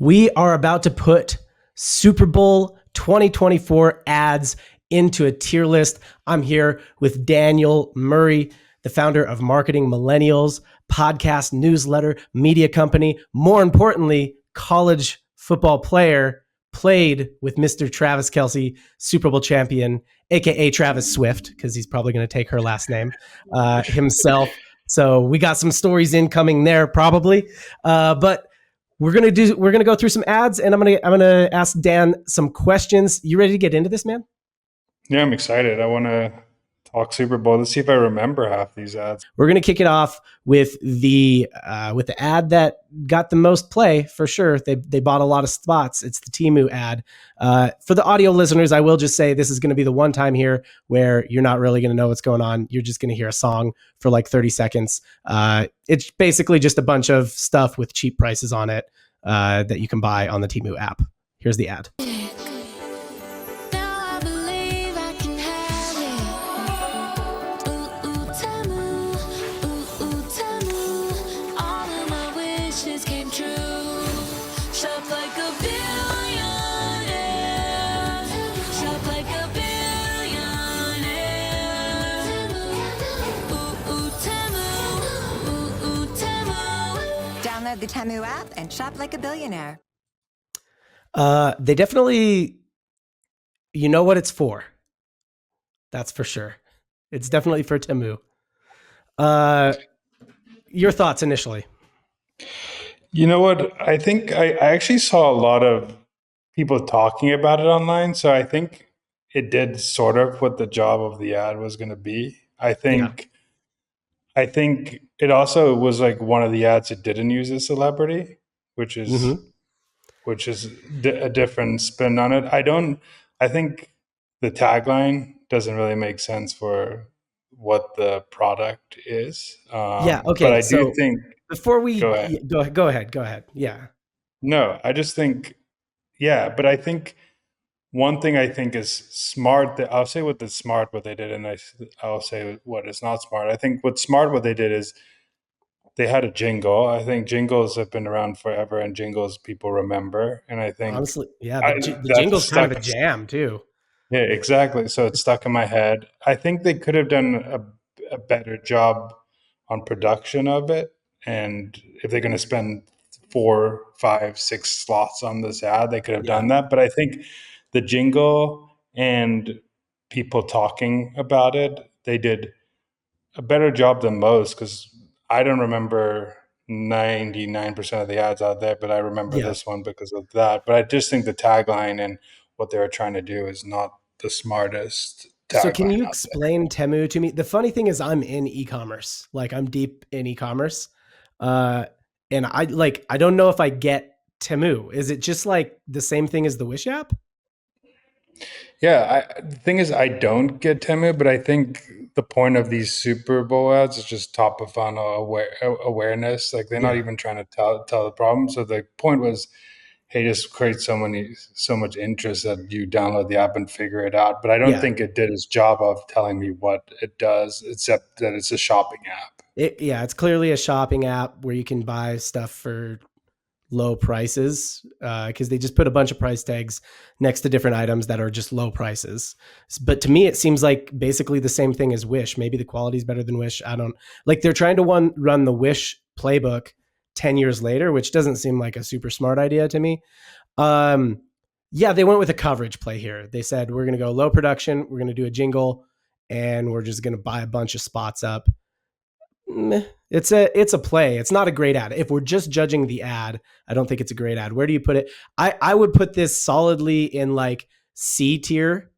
We are about to put Super Bowl 2024 ads into a tier list. I'm here with Daniel Murray, the founder of Marketing Millenials, podcast, newsletter, media company. More importantly, college football player, played with Mr. Travis Kelce, Super Bowl champion, aka Travis Swift, because he's probably going to take her last name himself. So we got some stories incoming there, probably. But we're gonna go through some ads, and I'm gonna ask Dan some questions. You ready to get into this, man? Yeah, I'm excited. I want to talk Super Bowl. Let's see if I remember half these ads. We're gonna kick it off with the ad that got the most play for sure. They bought a lot of spots. It's the Temu ad. For the audio listeners, I will just say this is going to be the one time here where you're not really going to know what's going on. You're just going to hear a song for like 30 seconds. It's basically just a bunch of stuff with cheap prices on it that you can buy on the Temu app. Here's the ad. Download the Temu app and shop like a billionaire. They definitely, you know what it's for. That's for sure. It's definitely for Temu. Your thoughts initially? You know what? I think I actually saw a lot of people talking about it online. So I think it did sort of what the job of the ad was going to be. I think it also was like one of the ads that didn't use a celebrity, which is a different spin on it. I think the tagline doesn't really make sense for what the product is. Yeah. But Okay. I do So think, before we go ahead. go ahead. Yeah. No, I just think, yeah, but I think one thing I think is smart that I'll say what the smart what they did, and I'll say what is not smart. I think what's smart what they did is they had a jingle. I think jingles have been around forever, and jingles people remember. And I think Honestly, yeah. I, The that's jingle's kind of stuck. a jam too. Yeah, exactly. So it's stuck in my head. I think they could have done a better job on production of it. And if they're going to spend 4, 5, 6 slots on this ad, they could have Yeah. done that. But I think the jingle and people talking about it, they did a better job than most because I don't remember 99% of the ads out there, but I remember Yeah. this one because of that. But I just think the tagline and what they were trying to do is not the smartest So can tagline you out there. explain Temu to me? The funny thing is I'm in e-commerce. Like I'm deep in e-commerce. Uh and I don't know if I get Temu. Is it just like the same thing as the Wish app? Yeah, the thing is, I don't get Temu, but I think the point of these Super Bowl ads is just top of funnel awareness. Like they're not Yeah. even trying to tell the problem. So the point was, hey, just create so much interest that you download the app and figure it out. But I don't Yeah. think it did its job of telling me what it does, except that it's a shopping app. It's clearly a shopping app where you can buy stuff for low prices because they just put a bunch of price tags next to different items that are just low prices. But to me, it seems like basically the same thing as Wish. Maybe the quality is better than Wish. I don't like they're trying to run the Wish playbook 10 years later, which doesn't seem like a super smart idea to me. Um, yeah, they went with a coverage play here. They said, we're going to go low production, we're going to do a jingle, and we're just going to buy a bunch of spots up. It's a play. It's not a great ad. If we're just judging the ad, I don't think it's a great ad. Where do you put it? I would put this solidly in like C tier.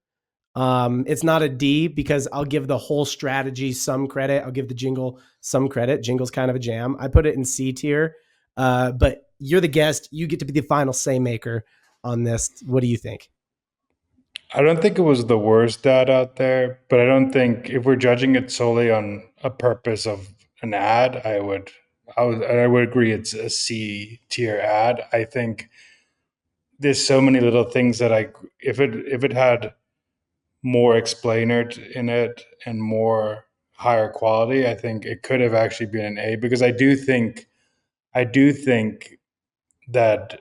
It's not a D because I'll give the whole strategy some credit. I'll give the jingle some credit. Jingle's kind of a jam. I put it in C tier. But you're the guest. You get to be the final say maker on this. What do you think? I don't think it was the worst ad out there, but I don't think if we're judging it solely on a purpose of an ad, I would agree it's a C tier ad. I think there's so many little things that if it had more explainer in it and more higher quality, I think it could have actually been an A because I do think that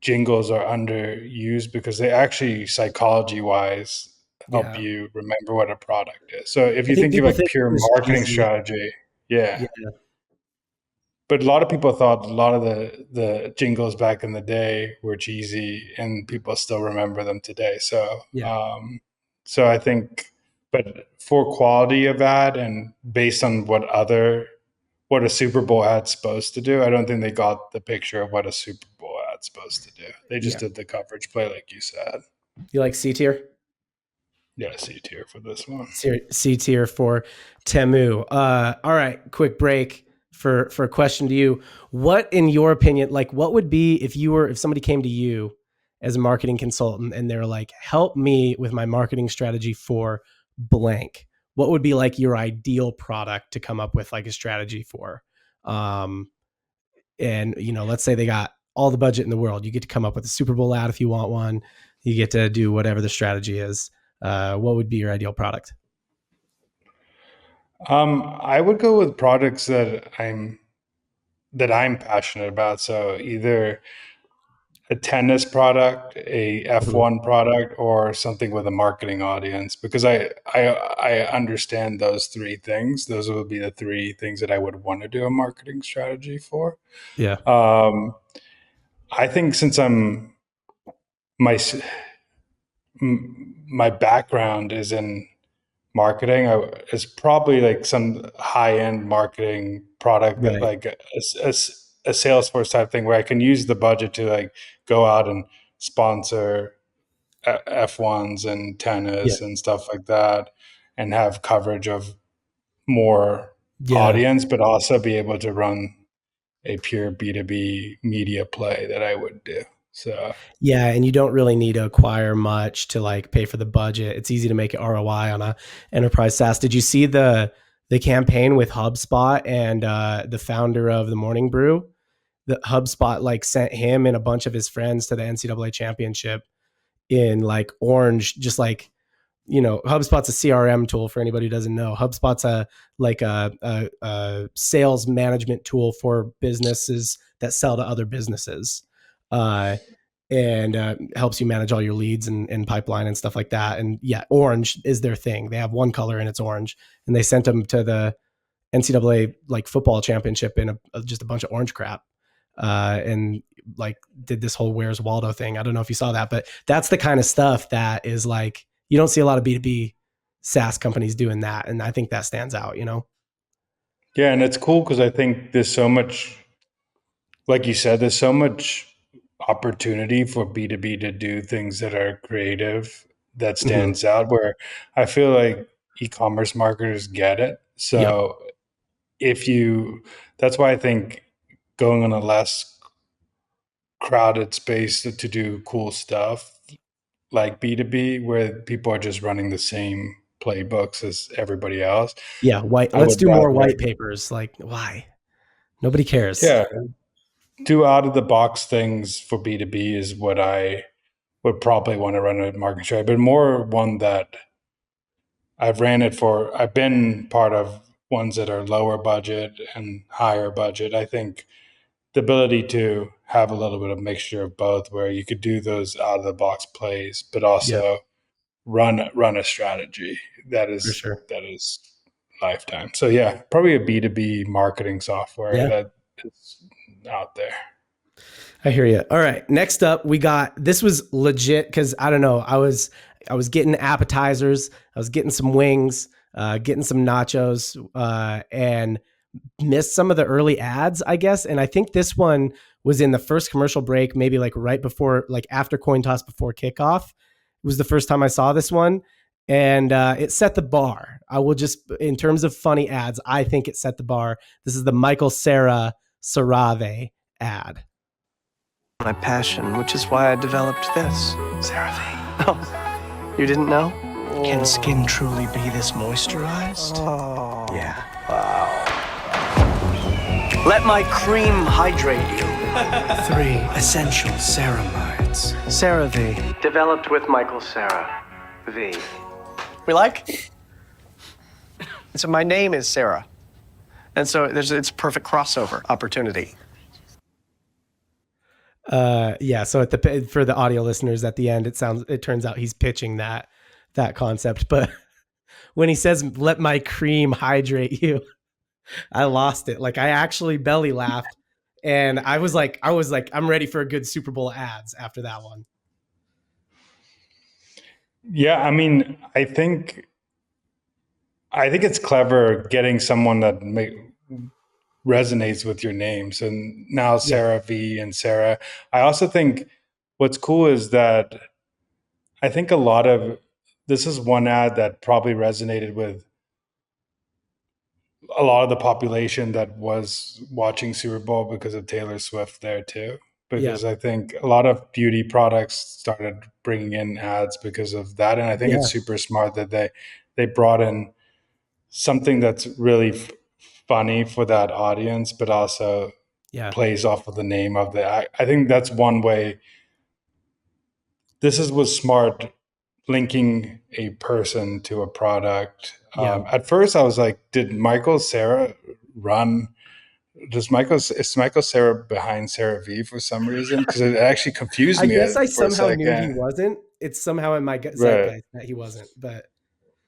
jingles are underused because they actually psychology wise help Yeah. you remember what a product is. So if I you think think of people like think pure it's marketing cheesy. strategy, yeah. Yeah. But a lot of people thought a lot of the jingles back in the day were cheesy, and people still remember them today. So, Yeah. so I think, but for quality of ad and based on what a Super Bowl ad's supposed to do, I don't think they got the picture of what a Super Bowl ad's supposed to do. They just Yeah. did the coverage play, like you said. You like C tier? Yeah, C tier for this one. C tier for Temu. All right, quick break for a question to you. What, in your opinion, like what would be if somebody came to you as a marketing consultant and they're like, help me with my marketing strategy for blank? What would be like your ideal product to come up with like a strategy for? And let's say they got all the budget in the world. You get to come up with a Super Bowl ad if you want one. You get to do whatever the strategy is. What would be your ideal product? I would go with products that I'm passionate about. So either a tennis product, a Mhm. F1 product, or something with a marketing audience, because I understand those three things. Those would be the three things that I would want to do a marketing strategy for. Yeah. Um, I think since my my background is in marketing, is probably like some high end marketing product that Right. like a Salesforce type thing where I can use the budget to like go out and sponsor F1s and Yeah. tennis and stuff like that, and have coverage of more Yeah. audience, but also be able to run a pure B2B media play that I would do. So Yeah. And you don't really need to acquire much to like pay for the budget. It's easy to make ROI on a enterprise SaaS. Did you see the campaign with HubSpot and the founder of the Morning Brew? The HubSpot like sent him and a bunch of his friends to the NCAA championship in like orange, just like HubSpot's a CRM tool for anybody who doesn't know. HubSpot's a sales management tool for businesses that sell to other businesses, uh, and helps you manage all your leads and pipeline and stuff like that. And yeah, orange is their thing. They have one color and it's orange. And they sent them to the NCAA like football championship in just a bunch of orange crap, and like did this whole Where's Waldo thing. I don't know if you saw that, but that's the kind of stuff that is like you don't see a lot of B2B SaaS companies doing that, and I think that stands out. yeah, and it's cool because I think there's so much, like you said, there's so much opportunity for B2B to do things that are creative that Mm-hmm. stands out, where I feel like e-commerce marketers get it. Yep. So if you, that's why I think going on a less crowded space to do cool stuff like B2B, where people are just running the same playbooks as everybody else, Yeah. White. I Let's would do more rather, white papers. Like, why? Nobody cares. yeah, do out of the box things for B2B is what I would probably want to run a marketing strategy, but more one that I've been part of ones that are lower budget and higher budget. I think the ability to have a little bit of mixture of both, where you could do those out of the box plays, but Yeah, also run a strategy for sure. that is lifetime. So yeah, probably a B2B marketing software Yeah. that is out there. I hear you. All right. Next up, we got this was legit because I don't know. I was getting appetizers, I was getting some wings, getting some nachos, and missed some of the early ads, I guess. And I think this one was in the first commercial break, maybe like right before, like after coin toss, before kickoff. It was the first time I saw this one. And it set the bar. I will just, in terms of funny ads, I think it set the bar. This is the Michael Cera Cerave ad. My passion, which is why I developed this. Cerave. Oh, you didn't know? Can skin truly be this moisturized? Oh. Yeah. Wow. Let my cream hydrate you. 3 essential ceramides. Cerave. Developed with Michael Cera. V. We like? So my name is Cera. And so it's a perfect crossover opportunity. Yeah. So for the audio listeners, at the end, it turns out he's pitching that concept. But when he says, "Let my cream hydrate you," I lost it. Like I actually belly laughed, and I was like, I'm ready for a good Super Bowl ads after that one. Yeah, I mean, I think it's clever getting someone that resonates with your names. And now Yeah. Cerave and Cera. I also think what's cool is that I think this is one ad that probably resonated with a lot of the population that was watching Super Bowl because of Taylor Swift there too. Yeah. Because I think a lot of beauty products started bringing in ads because of that, and I think Yeah. it's super smart that they brought in something that's really funny for that audience, but also Yeah. plays off of the name of the. I think that's one way. Was smart linking a person to a product. Yeah. At first, I was like, "Did Michael Cera run? Is Michael Cera behind Cerave for some reason?" Because it actually confused I me guess I for a somehow knew he second. wasn't. It's somehow in my Right. zeitgeist that he wasn't. But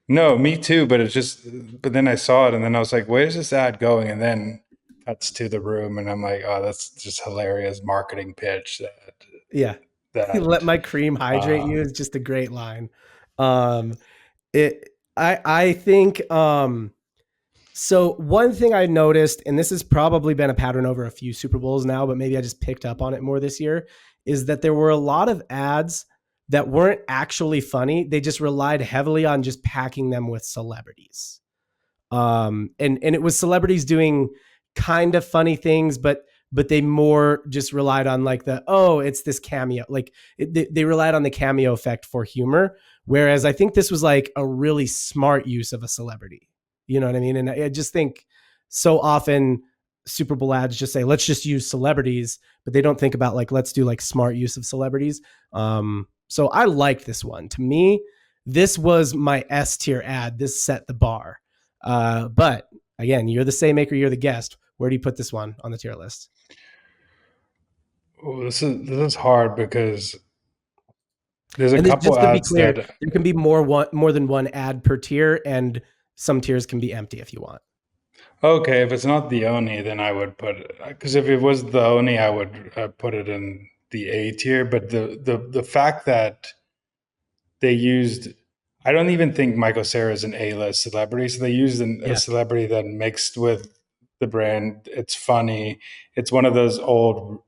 No, me too. But it's just. But then I saw it, and then I was like, "Where's this ad going?" And then cuts to the room, and I'm like, "Oh, that's just hilarious marketing pitch." yeah, "Let That my cream hydrate you" is just a great line. Um, I think so one thing I noticed, and this has probably been a pattern over a few Super Bowls now, but maybe I just picked up on it more this year, is that there were a lot of ads that weren't actually funny. They just relied heavily on just packing them with celebrities. And it was celebrities doing kind of funny things, but they more just relied on like it's this cameo, like they relied on the cameo effect for humor, whereas I think this was like a really smart use of a celebrity. You know what I mean? And I just think so often Super Bowl ads just say, let's just use celebrities, but they don't think about like, let's do like smart use of celebrities. So I like this one. To me, this was my S tier ad. This set the bar. But again, you're the same maker, you're the guest. Where do you put this one on the tier list? this is hard because there's a And this, couple just to be ads clear, that there can be more than one ad per tier, and some tiers can be empty if you want. okay, if it's not the Oni, then I would put it, because if it was the Oni, I would put it in the A tier. But the fact that they used, I don't even think Michael Cera is an A-list celebrity, so they used a Yeah, celebrity that mixed with the brand. It's funny. It's one of those old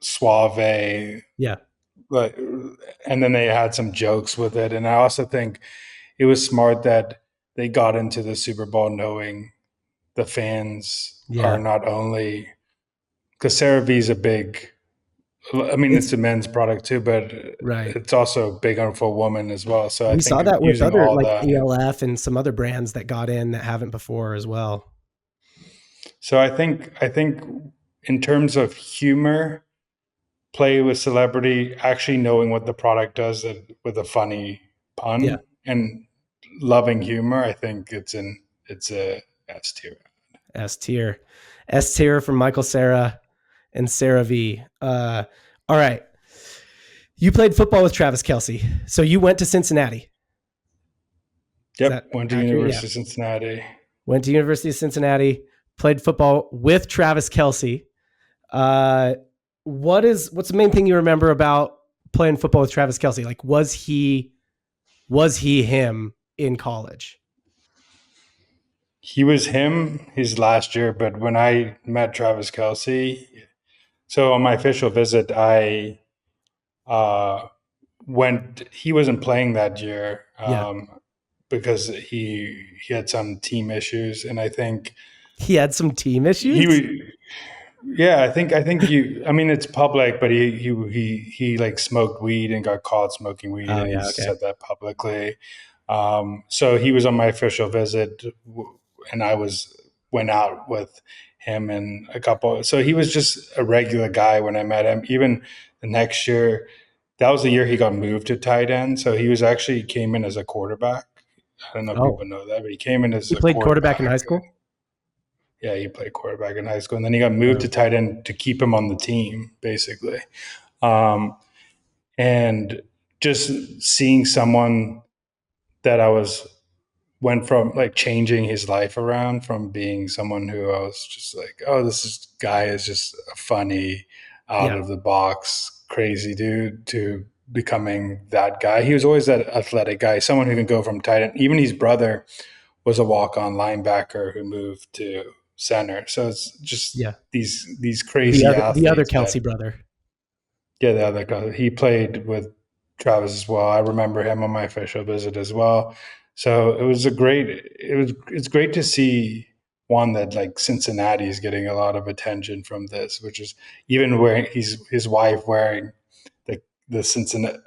suave, yeah, like, and then they had some jokes with it. And I also think it was smart that they got into the Super Bowl knowing the fans are yeah. not only, because CeraVe is a big, I mean, It's it's a men's product too, but right. it's also big on for women as well. So I We saw think that with using other all like the, ELF and some other brands that got in that haven't before as well. so I think in terms of humor, play with celebrity, actually knowing what the product does with a funny Yeah, pun and loving humor, I think it's a S tier. S tier. S tier from Michael Cera and Sarah V. All right. You played football with Travis Kelce. So you went to Cincinnati. Is that Yep, went to accurate? Yeah. University of Cincinnati. Went to University of Cincinnati, played football with Travis Kelce. What's the main thing you remember about playing football with Travis Kelce? Like, was he him in college? He was him his last year, but when I met Travis Kelce, so on my official visit, I uh, went. He wasn't playing that year Yeah. because he had some team issues, and I think He had some team he issues. was. Yeah, I think you. I mean, it's public, but he like smoked weed and got caught smoking weed, Oh and he yeah, okay. said that publicly. So he was on my official visit, and I went out with him and a couple. So he was just a regular guy when I met him. Even the next year, that was the year he got moved to tight end. So he was actually came in as a quarterback. I don't know if Oh, people know that, but he came in as he a played quarterback in high quarterback. school. Yeah, he played quarterback in high school, and then he got moved to tight end to keep him on the team, basically. And just seeing someone that went from like changing his life around from being someone who I was just like, oh, guy is just a funny, out Yeah. of the box, crazy dude, to becoming that guy. He was always that athletic guy, someone who can go from tight end. Even his brother was a walk-on linebacker who moved to center. So it's just Yeah. these crazy The other athletes Kelce brother. yeah, the other guy. He played with Travis as well. I remember him on my official visit as well. So it's great to see one that like Cincinnati is getting a lot of attention from this, which is even wearing his wife wearing the Cincinnati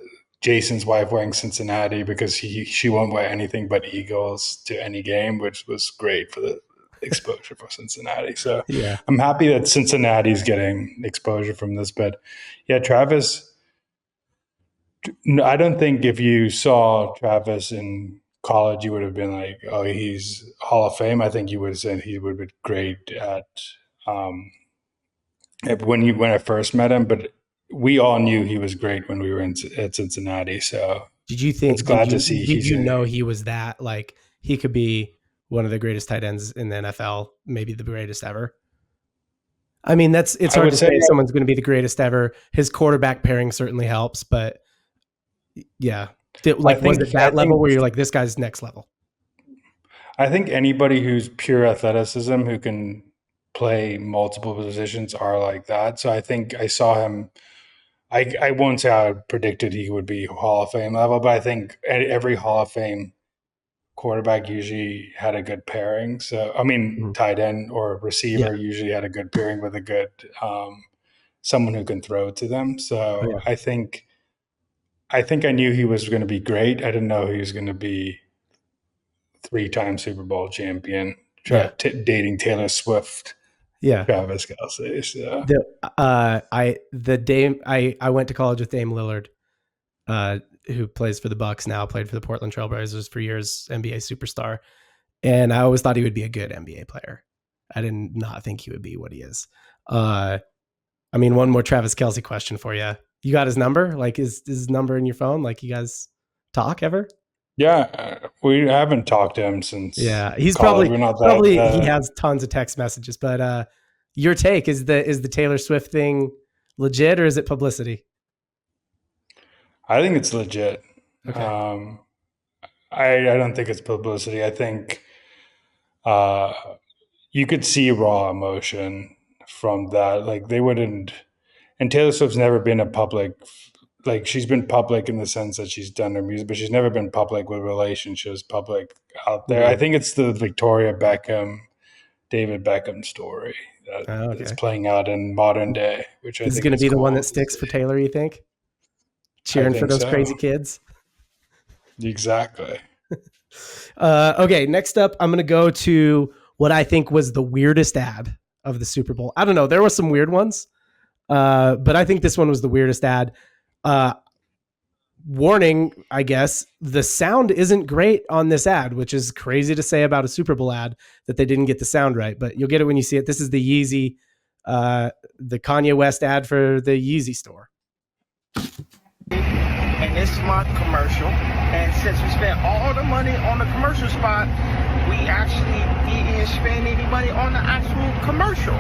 Jason's wife wearing Cincinnati because she won't wear anything but Eagles to any game, which was great for the exposure for Cincinnati. So Yeah. I'm happy that Cincinnati's getting exposure from this. But yeah, Travis, no, I don't think if you saw Travis in college, you would have been like, oh, he's Hall of Fame. I think you would have said he would have been great um, when I first met him. But we all knew he was great when we were at Cincinnati. So Did you it's think glad to see did you know he was that, like, he could be one of the greatest tight ends in the NFL, maybe the greatest ever? I mean, it's I hard would to say say if someone's going to be the greatest ever. His quarterback pairing certainly helps, but yeah. Was it I that level think where you're like, this guy's next level? I think anybody who's pure athleticism who can play multiple positions are like that. So I think I saw him. I won't say I predicted he would be Hall of Fame level, but I think every Hall of Fame quarterback usually had a good pairing. So I mean, Mhm. tight end or Yeah. receiver usually had a good pairing with a good someone who can throw to them. Oh, So yeah. I think I knew he was going to be great. I didn't know he was going to be three-time Super Bowl champion, Yeah. dating Taylor Swift, Yeah. Travis Kelce. So The Dame I went to college with Dame Lillard, who plays for the Bucks now, played for the Portland Trailblazers for years, NBA superstar. And I always thought he would be a good NBA player. I did not think he would be what he is. I mean, one more Travis Kelce question for you. You got his number? Like, is his number in your phone? Like, you guys talk ever? yeah, we haven't talked to him since Yeah, he's college. probably We're not he that. has tons of text messages. But your take is the Taylor Swift thing legit or is it publicity? I think it's legit. Okay. Um, I don't think it's publicity. I think uh, you could see raw emotion from that. Like they wouldn't. And Taylor Swift's never been a public. Like she's been public in the sense that she's done her music, but she's never been public with relationships, public out there. I Mhm. think it's the Victoria Beckham, David Beckham story Oh, that's okay. playing out in modern day, which I This is think going to is be the one that cool to sticks see. for Taylor, you think? I Cheering for think those so. crazy kids. Exactly. Okay, next up, I'm going to go to what I think was the weirdest ad of the Super Bowl. I don't know. There were some weird ones, but I think this one was the weirdest ad. Uh, Warning, I guess, the sound isn't great on this ad, which is crazy to say about a Super Bowl ad that they didn't get the sound right, but you'll get it when you see it. This is the Yeezy, the Kanye West ad for the Yeezy store. And this is my commercial. And since we spent all the money on the commercial spot, we actually didn't spend any money on the actual commercial.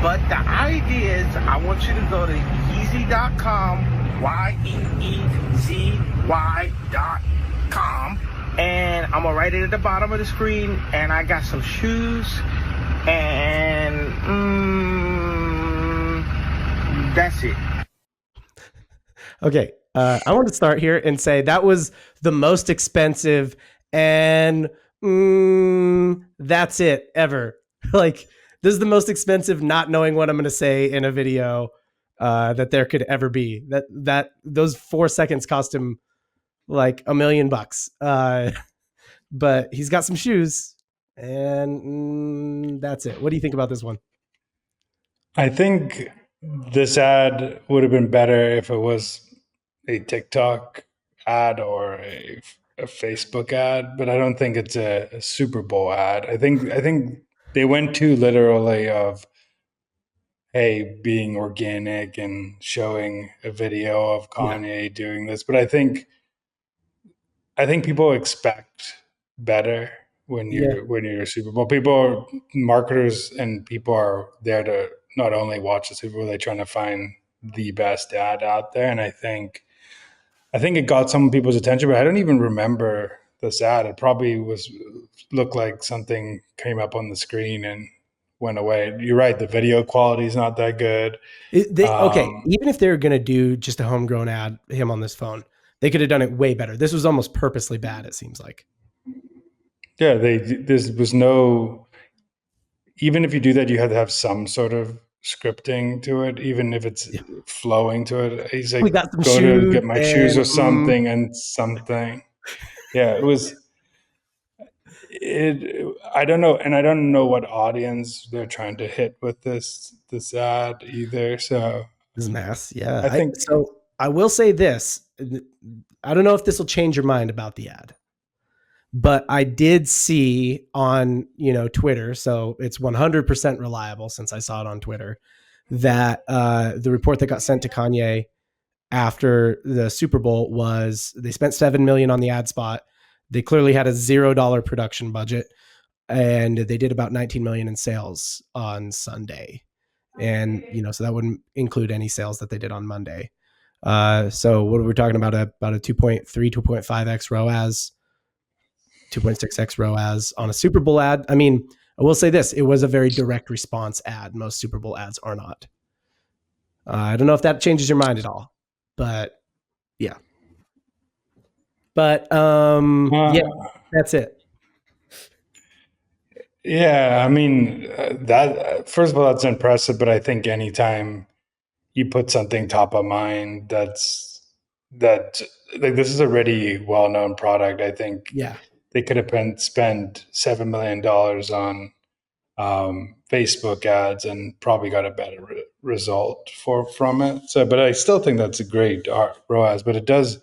But the idea is I want you to go to Yeezy.com, Yeezy.com, and I'm gonna write it at the bottom of the screen. And I got some shoes, and that's it. Okay. I want to start here and say that was the most expensive and that's it ever. Like, this is the most expensive not knowing what I'm going to say in a video that there could ever be. That those 4 seconds cost him like $1 million. But he's got some shoes and that's it. What do you think about this one? I think this ad would have been better if it was a TikTok ad or a Facebook ad, but I don't think it's a Super Bowl ad. I think they went too literally of, hey, being organic and showing a video of Yeah. Kanye doing this. But I think people expect better Yeah. when you're a Super Bowl. Marketers and people are there to not only watch the Super Bowl, they're trying to find the best ad out there. And I think it got some people's attention, but I don't even remember this ad. It probably looked like something came up on the screen and went away. You're right, the video quality is not that good. Okay, Um, even if they're going to do just a homegrown ad, him on this phone, they could have done it way better. This was almost purposely bad, it seems like. yeah, there was no, even if you do that, you have to have some sort of scripting to it, even if it's Yeah. flowing to it. He's We like, got some go to shoes get my shoes and or something and something. Yeah, I don't know, and I don't know what audience they're trying to hit with this ad either. So this mass. Yeah. I think, So I will say this. I don't know if this will change your mind about the ad, but I did see on, Twitter, so it's 100% reliable since I saw it on Twitter, that the report that got sent to Kanye after the Super Bowl was they spent 7 million on the ad spot. They clearly had a $0 production budget, and they did about 19 million in sales on Sunday. And so that wouldn't include any sales that they did on Monday. So what are we talking about? About a 2.3, 2.5x ROAS, 2.6x ROAS on a Super Bowl ad. I mean, I will say this: it was a very direct response ad. Most Super Bowl ads are not. I don't know if that changes your mind at all, but yeah. But yeah, uh, that's it. yeah, I mean, that first of all, that's impressive. But I think anytime you put something top of mind, that like this is already well known product. I think Yeah, they could have spent $7 million on Facebook ads and probably got a better result from it. So, but I still think that's a great ROAS. But it does,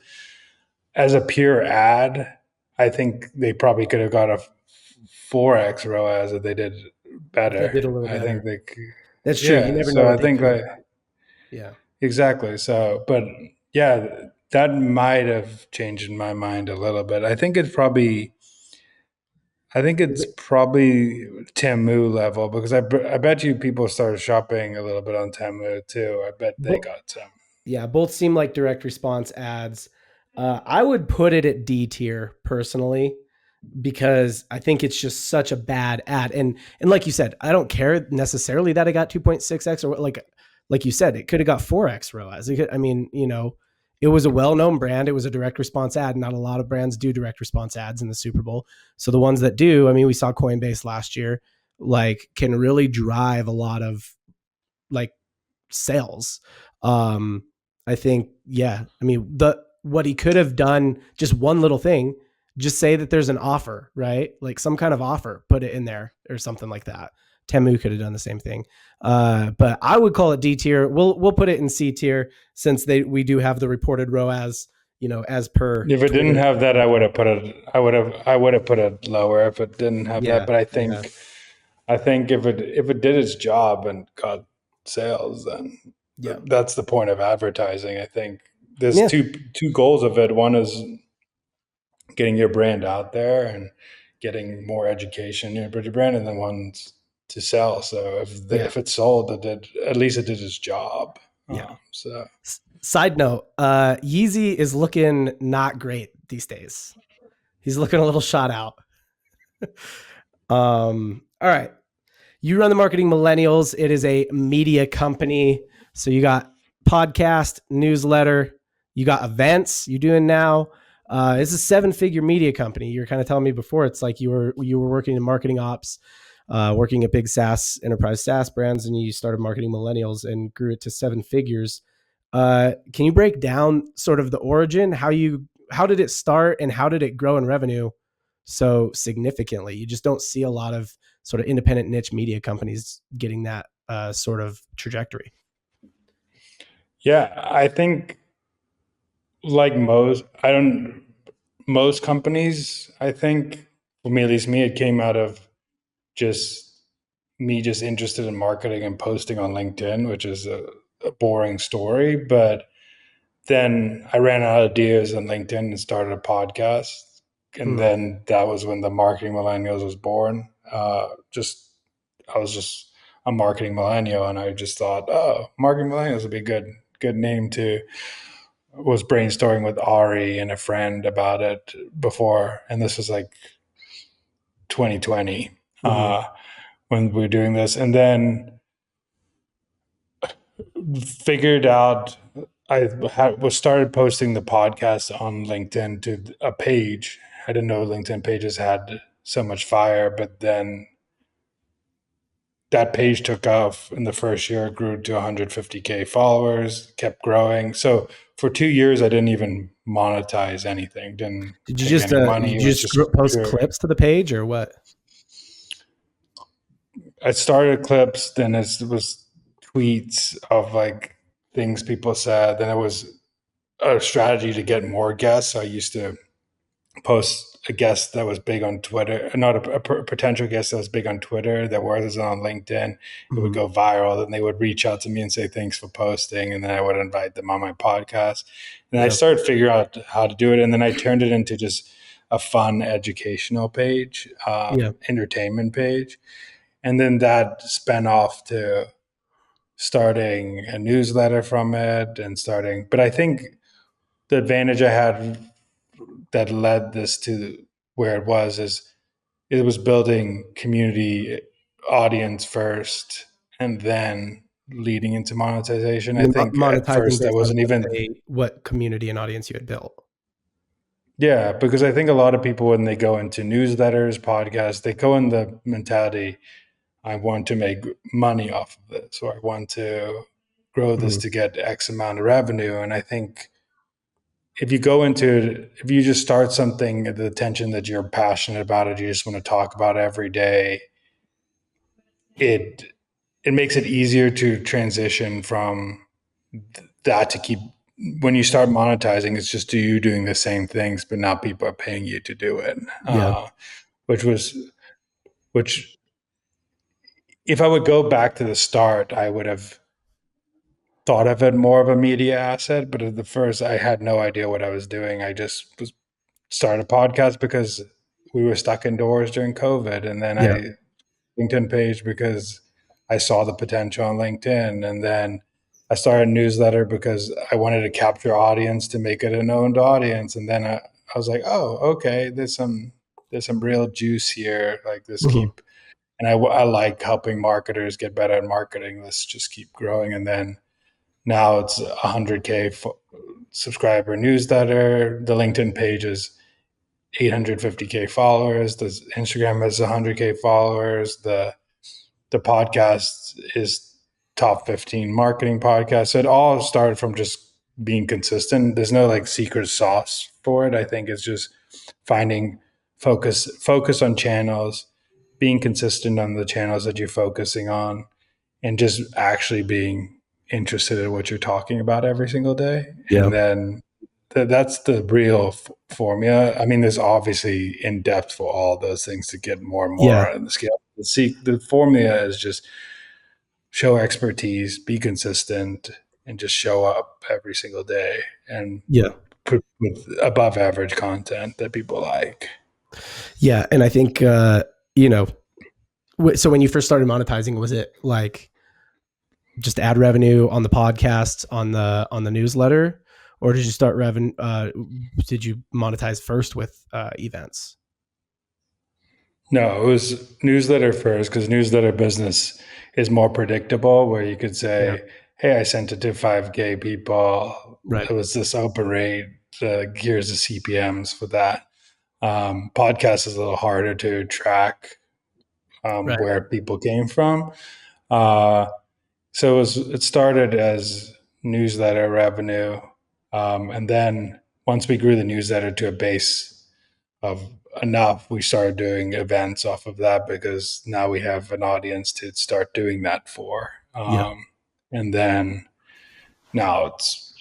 as a pure ad, I think they probably could have got a 4x ROAS if they did if they better. did a little I think better. they, That's true. You yeah. never know So I what they think could have like done. Yeah. exactly. So, but yeah, that might have changed my mind a little bit. I think it's probably Temu level because I bet you people started shopping a little bit on Temu too. I bet they But got some. yeah, both seem like direct response ads. I would put it at D tier personally because I think it's just such a bad ad. And like you said, I don't care necessarily that it got 2.6x or like you said, it could have got 4x ROAS. I mean, it was a well-known brand. It was a direct response ad. Not a lot of brands do direct response ads in the Super Bowl. So the ones that do, I mean, we saw Coinbase last year, like can really drive a lot of like sales. Um, I think, yeah. I mean, what he could have done, just one little thing, just say that there's an offer, right? Like some kind of offer, put it in there or something like that. Temu could have done the same thing. But I would call it D tier. We'll put it in C tier since we do have the reported ROAS, as per If it didn't Twitter. have that, I would have put it lower if it didn't have that. Yeah. But Yeah. I think if it did its job and got sales, then Yeah. that's the point of advertising. I think there's Yeah. two goals of it. One is getting your brand out there and getting more education in your brand, and then one's to sell. So Yeah. if it sold, it did at least it did its job. Yeah. So Side note, Yeezy is looking not great these days. He's looking a little shot out. All right. You run the Marketing Millennials. It is a media company. So you got podcast, newsletter, you got events you're doing now. It's a 7-figure media company. You were kind of telling me before. It's like you were working in marketing ops, working at big SaaS enterprise SaaS brands, and you started Marketing Millennials and grew it to 7 figures. Can you break down sort of the origin? How did it start and how did it grow in revenue so significantly? You just don't see a lot of sort of independent niche media companies getting that sort of trajectory. yeah, I think like most companies, I think for me, at least me, it came out of just me just interested in marketing and posting on LinkedIn, which is a boring story. But then I ran out of ideas on LinkedIn and started a podcast. And then that was when the Marketing Millennials was born. I was just a marketing millennial, and I just thought, oh, Marketing Millennials would be a good name to. Was brainstorming with Ari and a friend about it before, and this was like 2020 when we were doing this, and then figured out was started posting the podcast on LinkedIn to a page. I didn't know LinkedIn pages had so much fire, but then that page took off in the first year, grew to 150K followers, kept growing. So for 2 years, I didn't even monetize anything, didn't Did you take just any money. It was just post pure. clips to the page or what? I started clips, then it was tweets of like things people said. Then it was a strategy to get more guests. So I used to post a guest that was big on Twitter, not a potential guest that was big on Twitter that wasn't on LinkedIn. It would go viral. Then they would reach out to me and say, thanks for posting. And then I would invite them on my podcast. And I started figuring out how to do it. And then I turned it into just a fun educational page, entertainment page. And then that spun off to starting a newsletter from it but I think the advantage I had that led this to where it was is it was building community audience first and then leading into monetization. I think at Monetizing first I based on wasn't even what community and audience you had built. yeah, because I think a lot of people when they go into newsletters, podcasts, they go in the mentality I want to make money off of this, or I want to grow this to get X amount of revenue. And I think if you go into it, if you just start something at the attention that you're passionate about it, you just want to talk about it every day, it makes it easier to transition from that to keep when you start monetizing, it's just you doing the same things, but now people are paying you to do it. Which if I would go back to the start, I would have thought of it more of a media asset. But at the first, I had no idea what I was doing. I just started a podcast because we were stuck indoors during COVID. And then I LinkedIn page because I saw the potential on LinkedIn. And then I started a newsletter because I wanted to capture audience to make it an owned audience. And then I was like, oh, okay, there's some real juice here. Like this and I like helping marketers get better at marketing. Let's just keep growing. And then now it's 100K subscriber newsletter. The LinkedIn page is 850K followers. The Instagram has 100K followers. The podcast is top 15 marketing podcast. So it all started from just being consistent. There's no like secret sauce for it. I think it's just finding focus on channels, being consistent on the channels that you're focusing on, and just actually being interested in what you're talking about every single day. And then that's the real formula. I mean, there's obviously in depth for all those things to get more and more on the scale. The formula is just show expertise, be consistent, and just show up every single day and put with above average content that people like. Yeah. And I think, so when you first started monetizing, was it like just ad revenue on the podcast, on the newsletter, or did you start did you monetize first with events? No, it was newsletter first because newsletter business is more predictable where you could say, hey, I sent it to 5K people. Right. It was this open rate. Here's the CPMs for that. Podcast is a little harder to track where people came from. So it started as newsletter revenue. And then once we grew the newsletter to a base of enough, we started doing events off of that because now we have an audience to start doing that for. And then now it's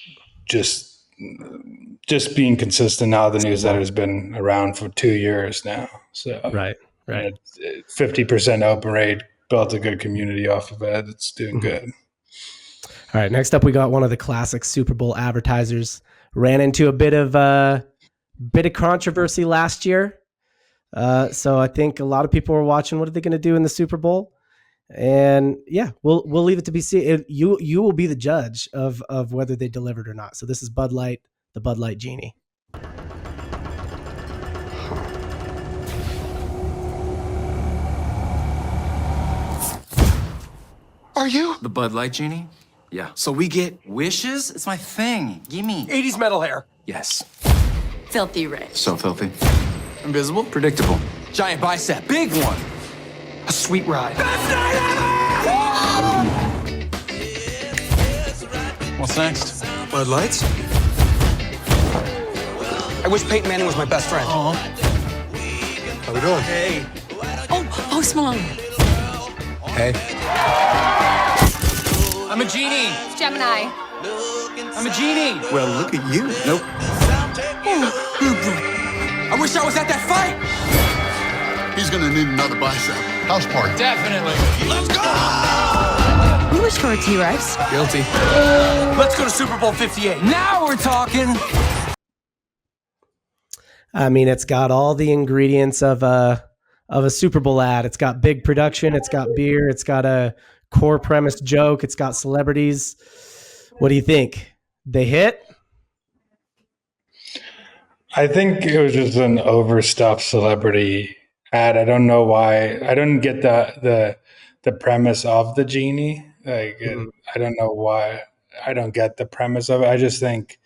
just being consistent. Now the newsletter has been around for 2 years now. So right. 50% open rate built a good community off of it. It's doing good. All right, next up we got one of the classic Super Bowl advertisers. Ran into a bit of controversy last year. So I think a lot of people were watching what are they going to do in the Super Bowl? And yeah, we'll leave it to be seen. You will be the judge of whether they delivered or not. So this is Bud Light, the Bud Light Genie. Are you the Bud Light Genie? Yeah. So we get wishes? It's my thing. Gimme. 80s metal hair. Yes. Filthy rich. So filthy. Invisible. Predictable. Giant bicep. Big one. A sweet ride. What's next? Bud Lights? I wish Peyton Manning was my best friend. Oh. How we doing? Hey. Oh, Post Malone. Hey. I'm a genie. Gemini. I'm a genie. Well, look at you. Nope. I wish I was at that fight. He's gonna need another bicep. House party. Definitely. You wish for a T-Rex. Guilty. Let's go to Super Bowl 58. Now we're talking. I mean, it's got all the ingredients of a Super Bowl ad. It's got big production. It's got beer. It's got a core premise joke. It's got celebrities. What do you think? They hit? I think it was just an overstuffed celebrity ad. I don't know why. I don't get the premise of the genie. Like, I don't know why. I don't get the premise of it. I just think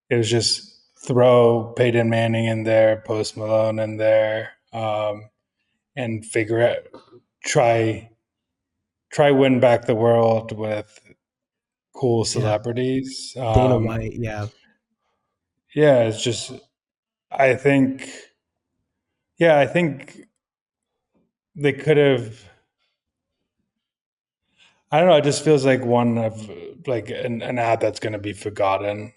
it was just throw Peyton Manning in there, Post Malone in there, and figure out try win back the world with cool celebrities. Dana White, yeah. Yeah, it's just I think they could have. I don't know. It just feels like one of like an ad that's going to be forgotten.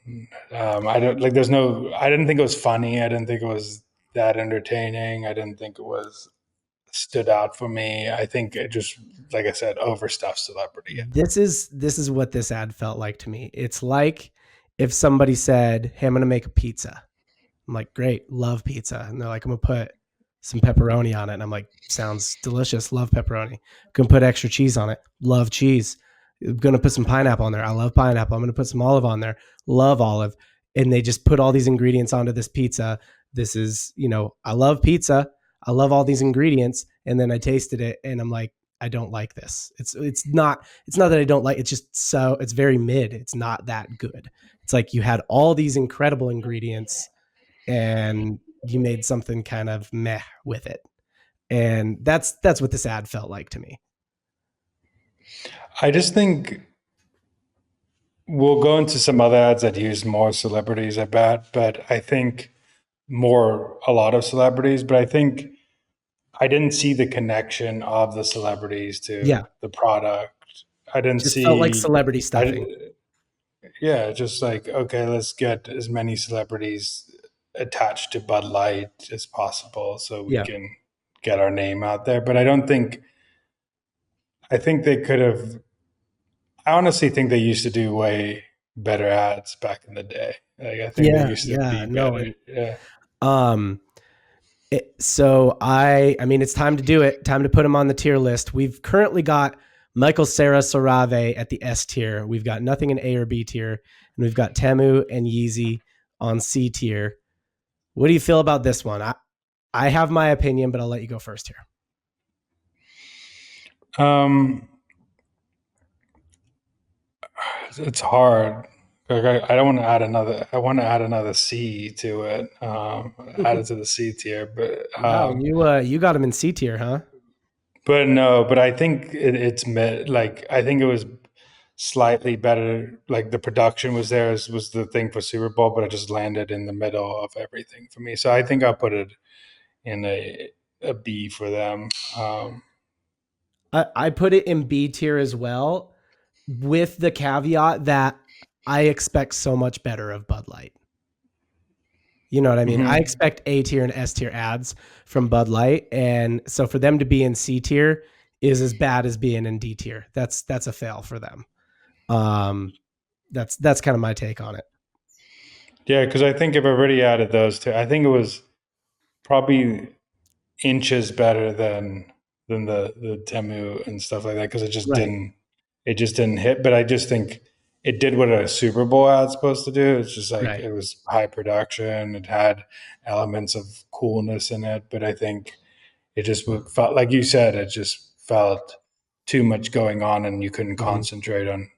I don't like. There's no. I didn't think it was funny. I didn't think it was that entertaining. I didn't think it was stood out for me. I think it just, like I said, overstuffed celebrity. This is what this ad felt like to me. It's like if somebody said, "Hey, I'm going to make a pizza." I'm like, "Great, love pizza," and they're like, "I'm going to put some pepperoni on it," and I'm like, "Sounds delicious. Love pepperoni." I'm going to put extra cheese on it. Love cheese. I'm going to put some pineapple on there. I love pineapple. I'm going to put some olive on there. Love olive. And they just put all these ingredients onto this pizza. This is, I love pizza. I love all these ingredients. And then I tasted it and I'm like, I don't like this. It's not that I don't like, it's just it's very mid. It's not that good. It's like you had all these incredible ingredients and you made something kind of meh with it. And that's what this ad felt like to me. I just think we'll go into some other ads that use more celebrities, I bet, but I think a lot of celebrities, but I think I didn't see the connection of the celebrities to the product. I didn't just see felt like celebrity stuffing. Just like, okay, let's get as many celebrities attached to Bud Light as possible so we can get our name out there. But I think they could have. I honestly think they used to do way better ads back in the day. Like, I think they used to be better. So I mean, it's time to do it. Time to put them on the tier list. We've currently got Michael Cera Cerave at the S tier. We've got nothing in A or B tier, and we've got Temu and Yeezy on C tier. What do you feel about this one? I have my opinion, but I'll let you go first here. It's hard. I don't want to add another. I want to add another C to it. Add it to the C tier, but you got him in C tier, huh? But I think it's mid. Like, I think it was slightly better. Like, the production was there, was the thing for Super Bowl, but it just landed in the middle of everything for me. So I think I'll put it in a B for them. I put it in B tier as well, with the caveat that I expect so much better of Bud Light. You know what I mean? Mm-hmm. I expect A tier and S tier ads from Bud Light. And so for them to be in C tier is as bad as being in D tier. That's a fail for them. That's kind of my take on it. Yeah, because I think I've already added those two. I think it was probably inches better than the Temu and stuff like that, because Right. it just didn't hit. But I just think it did what a Super Bowl ad's supposed to do. It's just like Right. it was high production. It had elements of coolness in it, but I think it just felt like you said. It just felt too much going on, and you couldn't Mm-hmm. concentrate on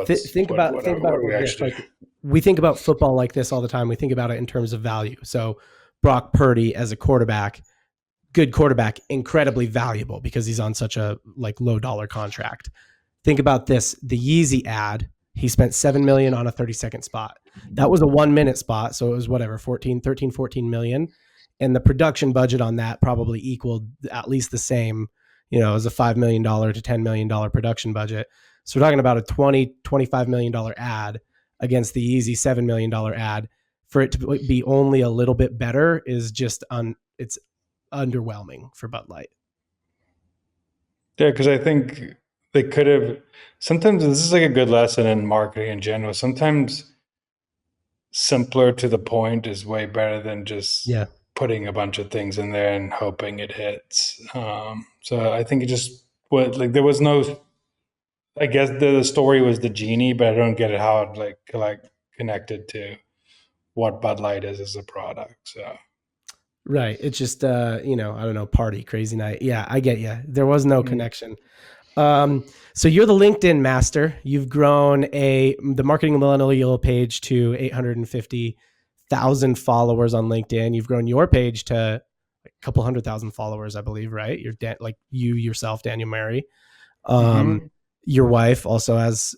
Think about it we like this. actually. Like, we think about football like this all the time. We think about it in terms of value. So Brock Purdy as a quarterback, good quarterback, incredibly valuable because he's on such a like low dollar contract. Think about this: the Yeezy ad. He spent $7 million on a 30-second spot. That was a 1-minute spot, so it was whatever 14 million, and the production budget on that probably equaled at least the same. You know, as a $5 million to $10 million production budget. So we're talking about a $25 million ad against the Yeezy $7 million ad. For it to be only a little bit better is just it's underwhelming for Bud Light. Yeah, because I think they could have. Sometimes this is like a good lesson in marketing in general. Sometimes simpler to the point is way better than just Yeah. putting a bunch of things in there and hoping it hits. So I think it just was like there was no. I guess the story was the genie, but I don't get it how it like connected to what Bud Light is as a product. So Right. It's just I don't know, party, crazy night. Yeah, I get you. There was no connection. So you're the LinkedIn master. You've grown the Marketing Millennial page to 850,000 followers on LinkedIn. You've grown your page to a couple 100,000 followers, I believe, right? You're like you yourself, Daniel Mary. Your wife also has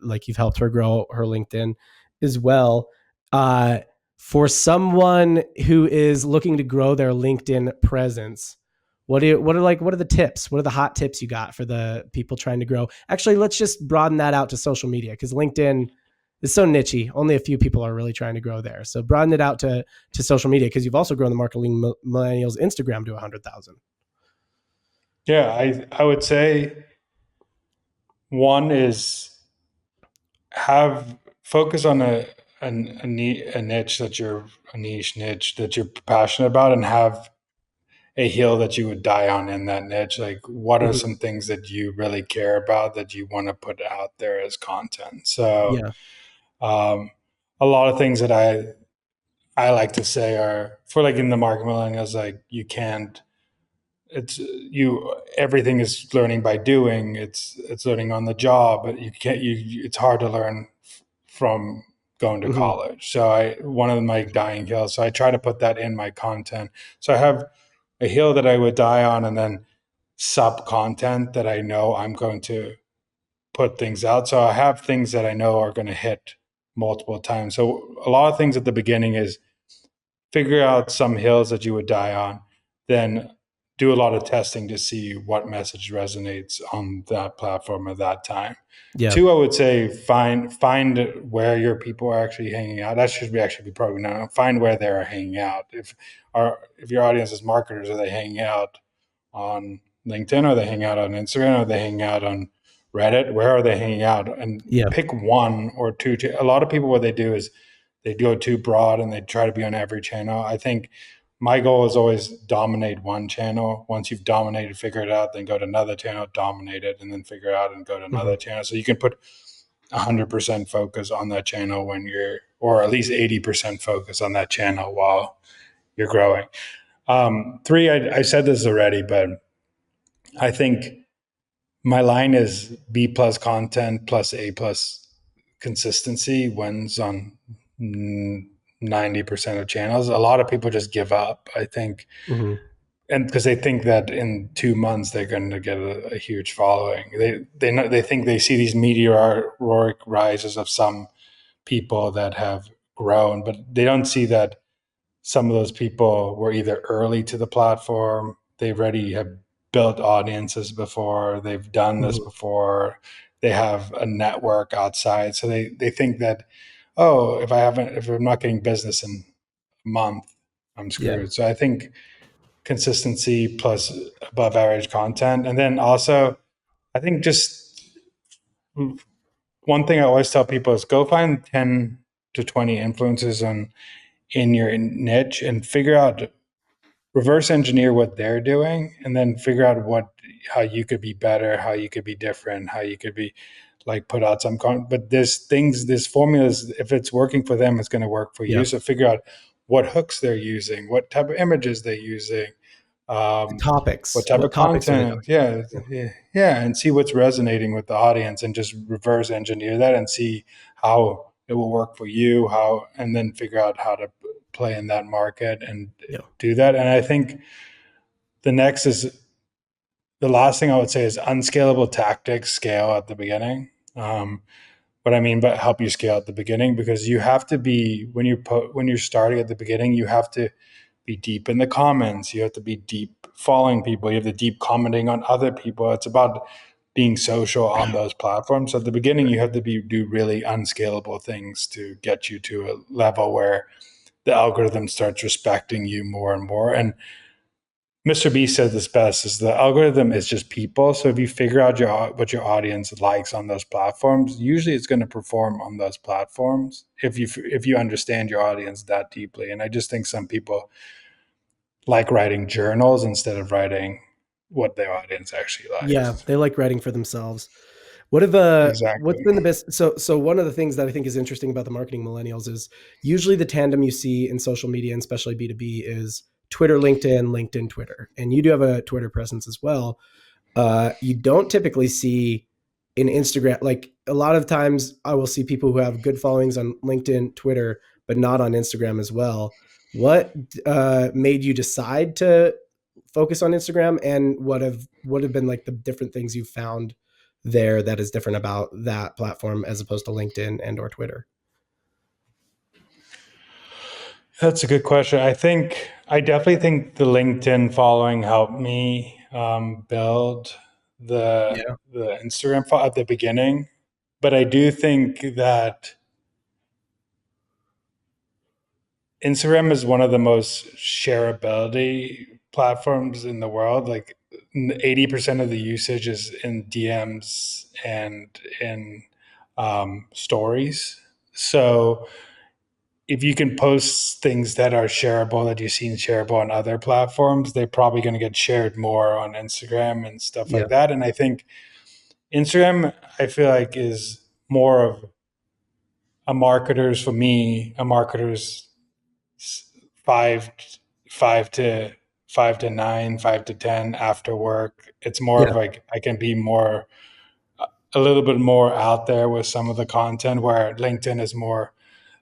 like you've helped her grow her LinkedIn as well. For someone who is looking to grow their LinkedIn presence, what are the tips? What are the hot tips you got for the people trying to grow? Actually, let's just broaden that out to social media, because LinkedIn is so nichey. Only a few people are really trying to grow there. So broaden it out to social media, because you've also grown the Marketing Millennials Instagram to 100,000. yeah, I would say one is have focus on a niche that you're a niche niche that you're passionate about, and have a hill that you would die on in that niche. Like, what are Mhm. some things that you really care about that you want to put out there as content? So, Yeah. a lot of things that I like to say are for like in the market millennials, like you can't. It's you. Everything is learning by doing. It's learning on the job. But you can't. It's hard to learn from going to Mhm. college. So one of my dying hills. So I try to put that in my content. So I have a hill that I would die on, and then sub content that I know I'm going to put things out. So I have things that I know are going to hit multiple times. So a lot of things at the beginning is figure out some hills that you would die on, then do a lot of testing to see what message resonates on that platform at that time. Yeah. Two, I would say find where your people are actually hanging out. That should be actually be probably not find where they're hanging out. If your audience is marketers, are they hanging out on LinkedIn? Are they hanging out on Instagram? Are they hanging out on Reddit? Where are they hanging out? And Yeah. pick one or two. A lot of people, what they do is they go too broad and they try to be on every channel. I think my goal is always dominate one channel. Once you've dominated, figure it out, then go to another channel, dominate it, and then figure it out and go to Mhm. another channel. So you can put 100% focus on that channel when or at least 80% focus on that channel while you're growing. Three, I said this already, but I think my line is B plus content plus A plus consistency wins on 90% of channels. A lot of people just give up, I think, Mhm. and because they think that in 2 months they're going to get a huge following. They think they see these meteoric rises of some people that have grown, but they don't see that some of those people were either early to the platform, they already have built audiences before, they've done this Mhm. before, they have a network outside. So they think that, oh, if I'm not getting business in a month, I'm Yeah. screwed. So I think consistency plus above average content. And then also, I think just one thing I always tell people is go find 10 to 20 influencers in your niche and figure out, reverse engineer what they're doing, and then figure out how you could be better, how you could be different, how you could be like put out some content. But this formulas, if it's working for them, it's going to work for you. So figure out what hooks they're using, what type of images they're using, Topics. what type What of topics are they content. And see what's resonating with the audience, and just reverse engineer that and see how it will work for you, and then figure out how to play in that market and do that. And I think the last thing I would say is unscalable tactics scale at the beginning. What I mean by help you scale at the beginning, because you have to be, when you're starting at the beginning, you have to be deep in the comments. You have to be deep following people. You have to deep commenting on other people. It's about being social on those platforms. So at the beginning, you have to do really unscalable things to get you to a level where the algorithm starts respecting you more and more. And Mr. B said this best: is the algorithm is just people. So if you figure out what your audience likes on those platforms, usually it's going to perform on those platforms if you understand your audience that deeply. And I just think some people like writing journals instead of writing what their audience actually likes. Yeah, they like writing for themselves. What's Exactly. been the best? So one of the things that I think is interesting about the marketing millennials is usually the tandem you see in social media, and especially B2B, is Twitter, LinkedIn, LinkedIn, Twitter. And you do have a Twitter presence as well. You don't typically see in Instagram. Like a lot of times I will see people who have good followings on LinkedIn, Twitter, but not on Instagram as well. What made you decide to focus on Instagram, and what have been like the different things you've found there that is different about that platform as opposed to LinkedIn and or Twitter? That's a good question. I definitely think the LinkedIn following helped me build the Instagram at the beginning, but I do think that Instagram is one of the most shareability platforms in the world. Like 80% of the usage is in DMs and in stories. So if you can post things that are shareable, that you've seen shareable on other platforms, they're probably going to get shared more on Instagram and stuff like that. And I think Instagram, I feel like, is more of a marketer's, for me, a marketer's five to 5 to 9, 5 to 10 after work. It's more of like, I can be a little bit more out there with some of the content, where LinkedIn is a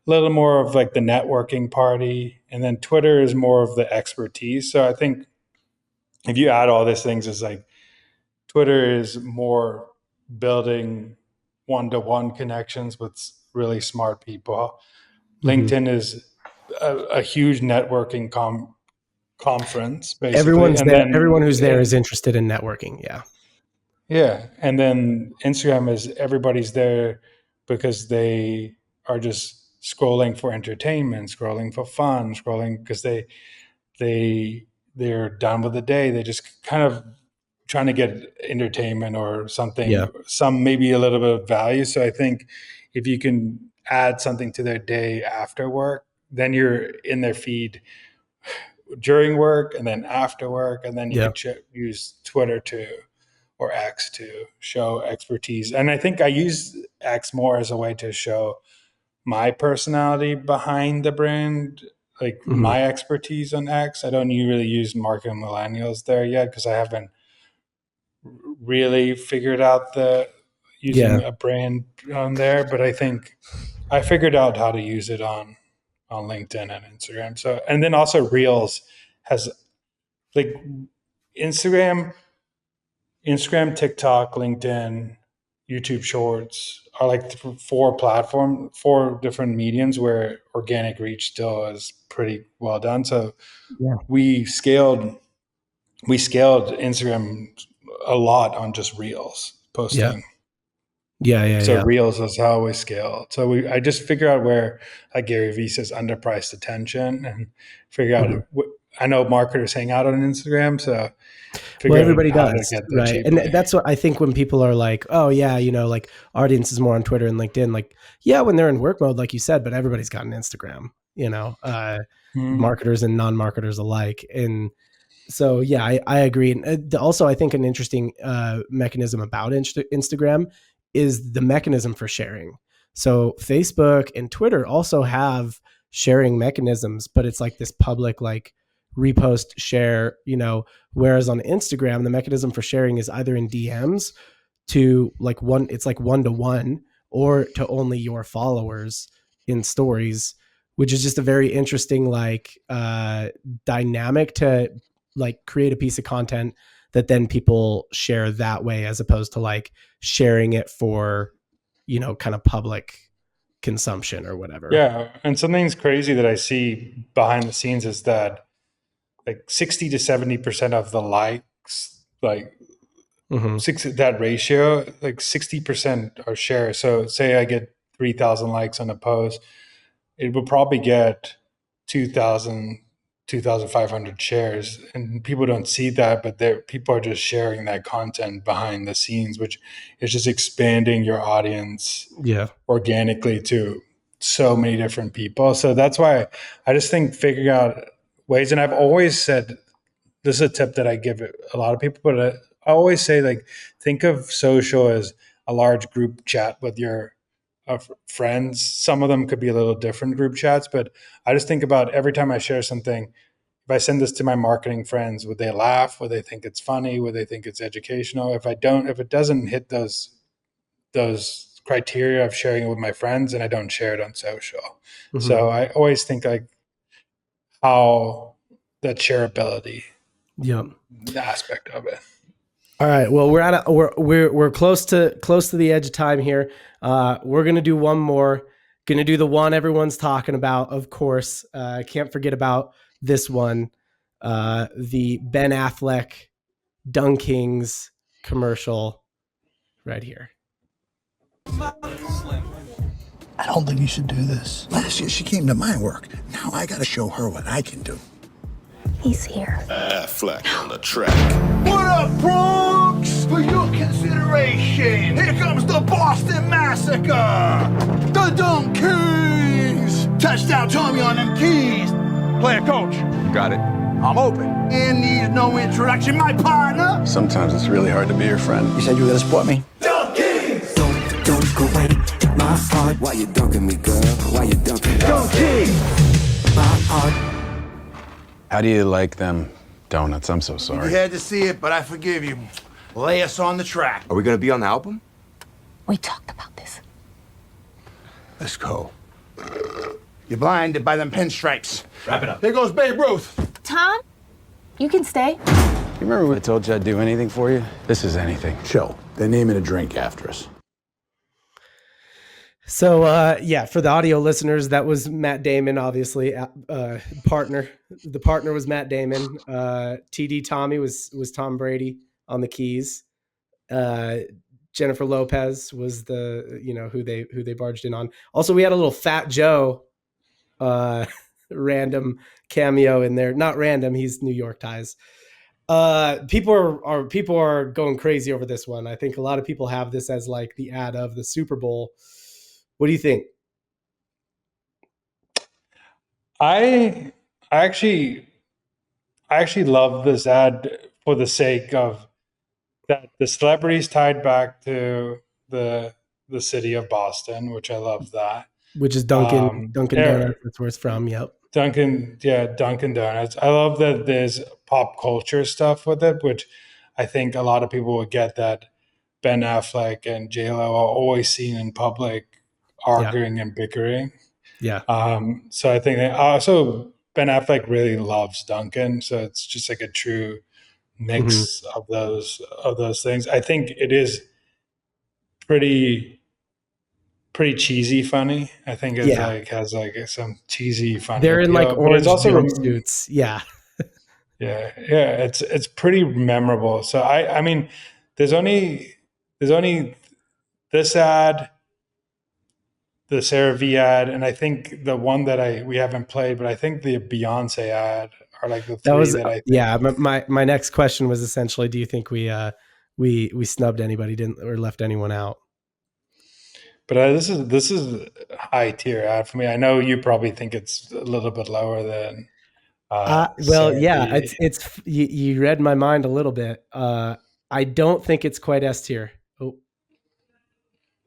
little more of like the networking party, and then Twitter is more of the expertise. So I think if you add all these things, it's like Twitter is more building one-to-one connections with really smart people. LinkedIn is a huge networking conference, basically. Everyone's And there. then Everyone who's there is interested in networking. yeah. And then Instagram is everybody's there because they are just scrolling for entertainment, scrolling for fun, scrolling because they're done with the day. They just kind of trying to get entertainment or something, some maybe a little bit of value. So I think if you can add something to their day after work, then you're in their feed during work and then after work, and then you can use Twitter or X to show expertise. And I think I use X more as a way to show my personality behind the brand, like my expertise on X. I don't really use marketing millennials there yet because I haven't really figured out using a brand on there. But I think I figured out how to use it on LinkedIn and Instagram. So, and then also Reels has like Instagram, TikTok, LinkedIn, YouTube Shorts are like four different mediums where organic reach still is pretty well done. So we scaled Instagram a lot on just Reels posting. So Reels is how we scale. So I just figure out where, like Gary Vee says, underpriced attention, and figure out I know marketers hang out on Instagram, so Well, figure out everybody how to does, get there right? And cheaply. that's what I think when people are like, "Oh yeah, like our audience is more on Twitter and LinkedIn." Like, yeah, when they're in work mode, like you said, but everybody's got an Instagram. Mm. Marketers and non-marketers alike, and so yeah, I agree. And also, I think an interesting mechanism about Instagram is the mechanism for sharing. So Facebook and Twitter also have sharing mechanisms, but it's like this public like repost share. Whereas on Instagram, the mechanism for sharing is either in DMs to like one, it's like 1-to-1, or to only your followers in stories, which is just a very interesting like dynamic to like create a piece of content that then people share that way, as opposed to like sharing it for kind of public consumption or whatever. Yeah, and something's crazy that I see behind the scenes is that like 60 to 70% of the likes, like Mm-hmm. that ratio, like 60% are shares. So say I get 3,000 likes on a post, it would probably get 2,000, 2,500 shares, and people don't see that, but people are just sharing that content behind the scenes, which is just expanding your audience Yeah. organically to so many different people. So that's why I just think figuring out ways, and I've always said this is a tip that I give a lot of people, but I always say, like, think of social as a large group chat with your friends. Some of them could be a little different group chats, but I just think about every time I share something, if I send this to my marketing friends, would they laugh? Would they think it's funny? Would they think it's educational? If it doesn't hit those criteria of sharing it with my friends, and I don't share it on social. Mm-hmm. So I always think like how that shareability Yep. aspect of it. All right. Well, we're close to the edge of time here. We're gonna do one more. Gonna do the one everyone's talking about, of course. Can't forget about this one. The Ben Affleck Dunkings commercial right here. I don't think you should do this. Last year she came to my work. Now I gotta show her what I can do. He's here. Affleck on the track. What up, Bronx? For your consideration, here comes the Boston Massacre! The Dunkins! Touchdown Tommy on them keys! Player coach. Got it. I'm open. And needs no introduction, my partner! Sometimes it's really hard to be your friend. You said you were gonna support me? Dunkins! Don't go away. My heart. Why you dunking me, girl? Why you dunking? Dunkins! My heart. How do you like them donuts? I'm so You sorry. had to see it, but I forgive you. Lay us on the track. Are we gonna be on the album? We talked about this. Let's go. You're blinded by them pinstripes. Wrap it up. Here goes Babe Ruth. Tom, you can stay. You remember when I told you I'd do anything for you? This is anything. Chill. They're naming a drink after us. So yeah, for the audio listeners, that was Matt Damon, obviously partner. The partner was Matt Damon. TD Tommy was Tom Brady on the keys. Jennifer Lopez was the who they barged in on. Also, we had a little Fat Joe random cameo in there. Not random, he's New York ties. People are going crazy over this one. I think a lot of people have this as like the ad of the Super Bowl. What do you think? I actually love this ad for the sake of that the celebrities tied back to the city of Boston, which I love that. Which is Dunkin' Yeah, Donuts. That's where it's from. Yep. Dunkin' Donuts. I love that there's pop culture stuff with it, which I think a lot of people would get that Ben Affleck and J-Lo are always seen in public arguing and bickering. Yeah. So I think that also Ben Affleck really loves Dunkin', so it's just like a true mix of those things. I think it is pretty cheesy funny. I think it's like has like some cheesy funny. They're in like appeal, but orange it's also jumpsuits. Yeah. yeah. It's pretty memorable. So I mean, there's only this ad, the Cerave ad, and I think the one that we haven't played, but I think the Beyonce ad are like the That three was that I think. yeah. My next question was essentially, do you think we snubbed anybody, didn't or left anyone out? But this is high tier ad for me. I know you probably think it's a little bit lower than Well, Cerave. yeah, it's you read my mind a little bit. I don't think it's quite S tier. Oh,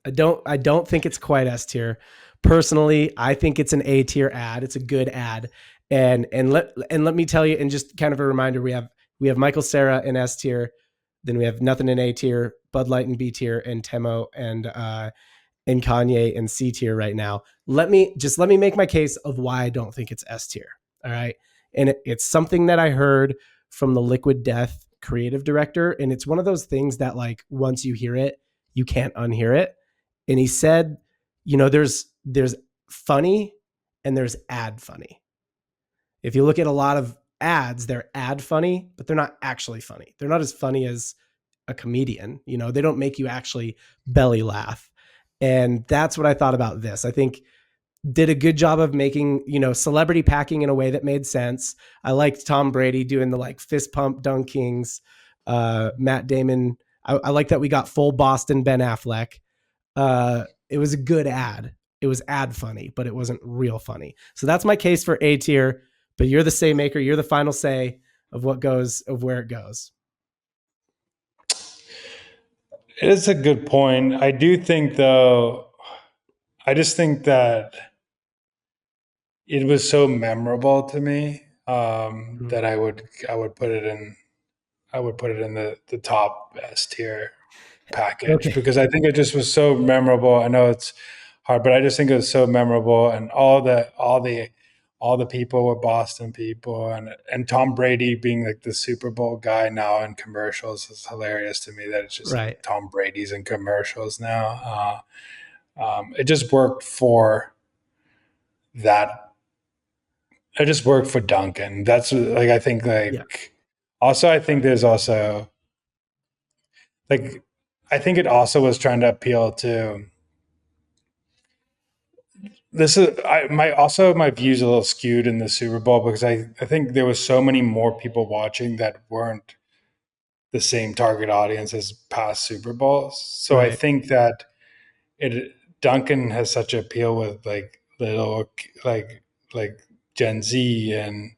I don't think it's quite S tier. Personally, I think it's an A tier ad. It's a good ad. And let me tell you, and just kind of a reminder, we have Michael Cera in S tier, then we have nothing in A tier, Bud Light in B tier, and Temu and Kanye in C tier right now. Let me make my case of why I don't think it's S tier. All right. And it's something that I heard from the Liquid Death creative director. And it's one of those things that, like, once you hear it, you can't unhear it. And he said, there's funny and there's ad funny. If you look at a lot of ads, they're ad funny, but they're not actually funny. They're not as funny as a comedian. They don't make you actually belly laugh. And that's what I thought about this. I think did a good job of making, celebrity packing in a way that made sense. I liked Tom Brady doing the like fist pump dunkings. Matt Damon. I like that we got full Boston Ben Affleck. It was a good ad. It was ad funny, but it wasn't real funny. So that's my case for A tier. But you're the say maker. You're the final say of where it goes. It is a good point. I do think, though, I just think that it was so memorable to me that I would put it in. I would put it in the top S tier package Okay. because I think it just was so memorable. I know it's hard, but I just think it was so memorable, and all the people were Boston people, and Tom Brady being like the Super Bowl guy now in commercials is hilarious to me. That it's just Right. like Tom Brady's in commercials now. It just worked for that. It just worked for Dunkin. That's like I think like. Yeah. Also, I think there's also like I think it also was trying to appeal to this is my views a little skewed in the Super Bowl because I think there was so many more people watching that weren't the same target audience as past Super Bowls. So I Right. think that it Duncan has such appeal with like little like Gen Z and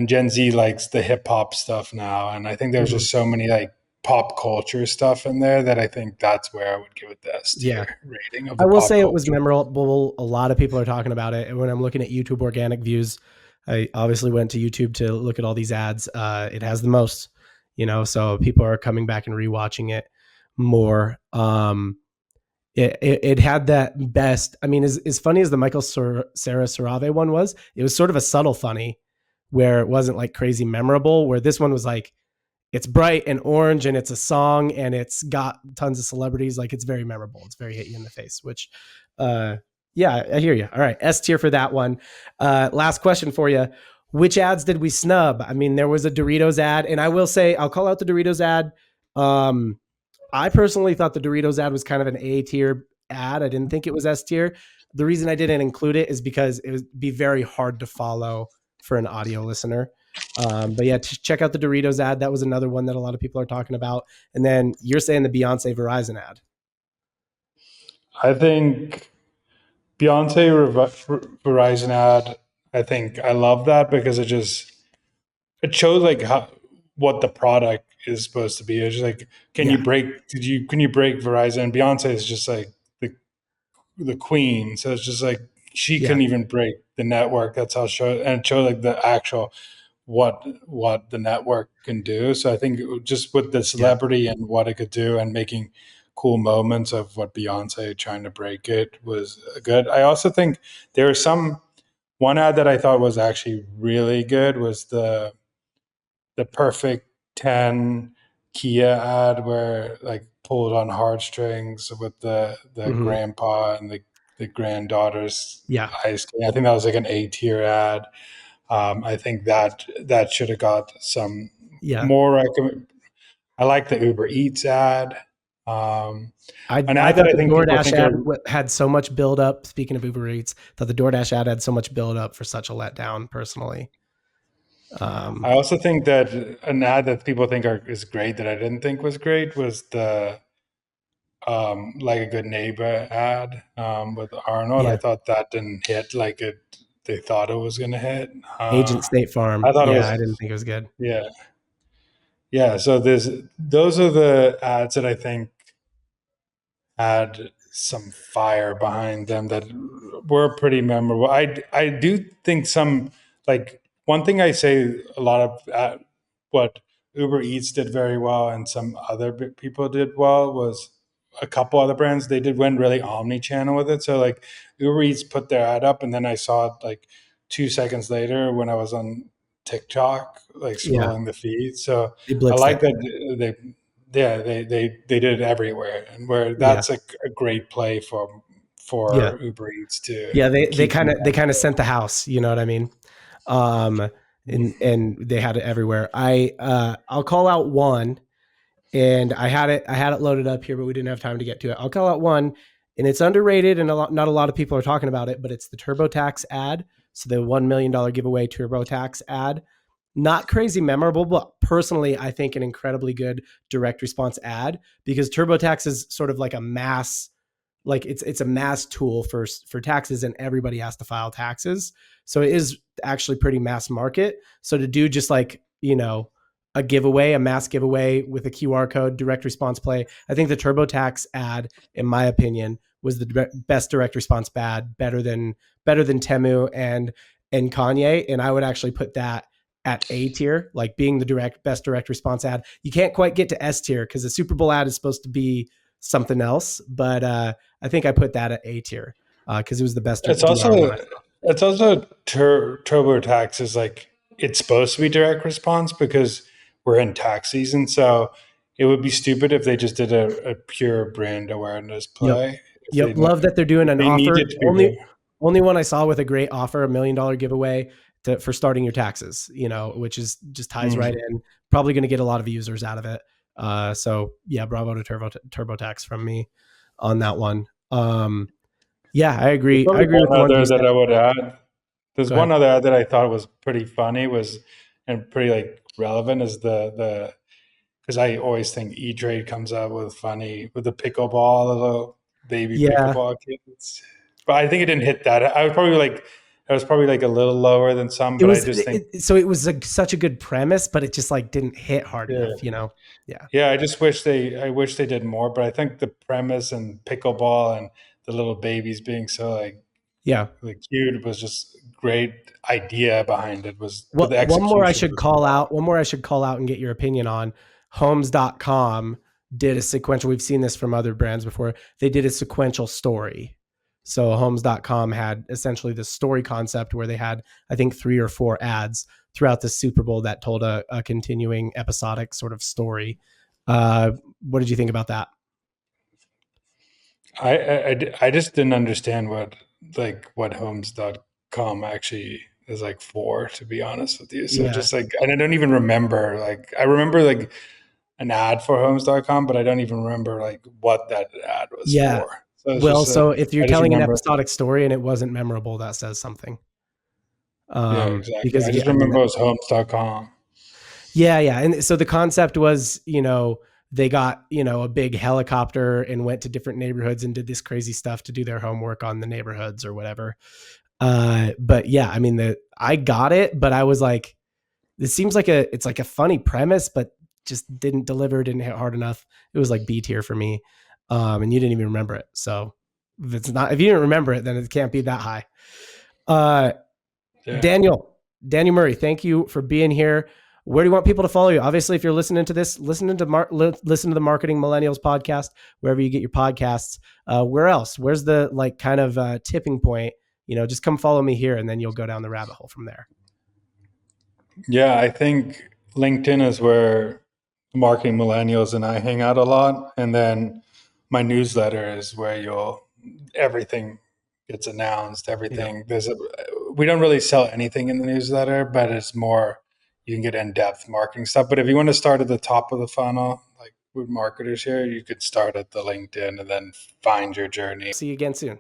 Gen Z likes the hip hop stuff now, and I think there's Mhm. just so many like pop culture stuff in there that I think that's where I would give it the S Yeah. tier rating of I the will pop say it was culture. memorable. A lot of people are talking about it. And when I'm looking at YouTube organic views, I obviously went to YouTube to look at all these ads. It has the most, so people are coming back and rewatching it more. It had that best. I mean, as funny as the Michael Sarah Cerave one was, it was sort of a subtle funny where it wasn't like crazy memorable, where this one was like, it's bright and orange and it's a song and it's got tons of celebrities. Like, it's very memorable. It's very hit you in the face, which, yeah, I hear you. All right. S tier for that one. Last question for you. Which ads did we snub? I mean, there was a Doritos ad, and I will say, I'll call out the Doritos ad. I personally thought the Doritos ad was kind of an A tier ad. I didn't think it was S tier. The reason I didn't include it is because it would be very hard to follow for an audio listener. But yeah, check out the Doritos ad. That was another one that a lot of people are talking about. And then you're saying the Beyonce Verizon ad. I think Beyonce Verizon ad. I think I love that because it shows like what the product is supposed to be. It's just like Yeah. can you break Verizon? Beyonce is just like the queen, so it's just like she Yeah. couldn't even break the network. That's how it showed, and it showed like the actual what the network can do. So I think just with the Yeah. celebrity and what it could do and making cool moments of what Beyonce trying to break it was good. I also think there was one ad that I thought was actually really good was the perfect 10 Kia ad where like pulled on heartstrings with the Mm-hmm. grandpa and the granddaughter's Yeah. ice cream. I think that was like an A tier ad. I think that should have got some Yeah. more recommend. I like the Uber Eats ad. An I ad that thought I the think people DoorDash think ad are had so much build up. Speaking of Uber Eats, thought the DoorDash ad had so much build up for such a letdown personally. I also think that an ad that people think is great that I didn't think was great was the like a good neighbor ad with Arnold. I Yeah. thought that didn't hit like they thought it was going to hit. Agent State Farm. I thought it Yeah, I didn't was think it was good. yeah. So those are the ads that I think had some fire behind them that were pretty memorable. I do think some, like, one thing I say a lot of what Uber Eats did very well and some other people did well was a couple other brands, they did went really omni-channel with it. So like Uber Eats put their ad up and then I saw it like 2 seconds later when I was on TikTok, like Yeah, scrolling the feed. So they I blitzed like it. that they did it everywhere, and where Yeah, that's a great play yeah, for Uber Eats to yeah. They keep kind of they people. kind of sent the house. You know what I mean? Um, and they had it everywhere. I'll call out one, and I had it loaded up here, but we didn't have time to get to it. I'll call out one, and it's underrated, and not a lot of people are talking about it, but it's the TurboTax ad. So the $1 million giveaway TurboTax ad. Not crazy memorable, but personally, I think an incredibly good direct response ad because TurboTax is sort of like a mass, like it's a mass tool for taxes, and everybody has to file taxes. So it is actually pretty mass market. So to do just like a giveaway, a mass giveaway with a QR code, direct response play, I think the TurboTax ad, in my opinion, was the best direct response ad, better than Temu and Kanye, and I would actually put that at A tier, like being the best direct response ad. You can't quite get to S tier because the Super Bowl ad is supposed to be something else, but I think I put that at A tier because it was the best It's DR one also I saw. TurboTax is like it's supposed to be direct response because we're in tax season, so it would be stupid if they just did a pure brand awareness Yep. play. Yep. Love that they're doing If an they offer. needed to be. Only one I saw with a great offer, $1 million giveaway for starting your taxes, which is just ties right in. Probably going to get a lot of users out of it. So yeah, bravo to TurboTax from me on that one. Yeah, I There's agree. I probably agree with the one ones you other that said. I would add. There's Go ahead. one other ad that I thought was pretty funny was and pretty like relevant is the because I always think E Trade comes out with the pickleball, the little baby Yeah, pickleball kids. But I think it didn't hit that. I was probably like a little lower than some, it but I was. just think So it was such a good premise, but it just like didn't hit hard yeah. enough. Yeah. Yeah, I wish they did more, but I think the premise and pickleball and the little babies being so Yeah. like cute was just great idea behind it was, but Well, the execution was wrong. one more I should call out and get your opinion on. Homes.com did a sequential. We've seen this from other brands before. They did a sequential story. So Homes.com had essentially the story concept where they had, I think, 3 or 4 ads throughout the Super Bowl that told a continuing episodic sort of story. What did you think about that? I just didn't understand what homes.com actually is like for, to be honest with you. So Yeah. just like, and I don't even remember, like, I remember like an ad for homes.com, but I don't even remember like what that ad was Yeah. for. So it's Well, just, so if you're I just telling an remember, episodic story and it wasn't memorable, that says something. yeah, exactly. Because I yeah, just I mean, remember it was homes.com. yeah, yeah. And so the concept was, they got, a big helicopter and went to different neighborhoods and did this crazy stuff to do their homework on the neighborhoods or whatever. But yeah, I mean, I got it, but I was like, this seems like it's like a funny premise, but just didn't hit hard enough. It was like B tier for me. And you didn't even remember it. So if you didn't remember it, then it can't be that high. Yeah. Daniel Murray, thank you for being here. Where do you want people to follow you? Obviously, if you're listening to this, listen to the Marketing Millennials podcast, wherever you get your podcasts. Where else? Where's the kind of tipping point? Just come follow me here, and then you'll go down the rabbit hole from there. Yeah, I think LinkedIn is where marketing millennials and I hang out a lot. And then my newsletter is where everything gets announced, everything. We don't really sell anything in the newsletter, but it's more, you can get in-depth marketing stuff. But if you want to start at the top of the funnel, like with marketers here, you could start at the LinkedIn and then find your journey. See you again soon.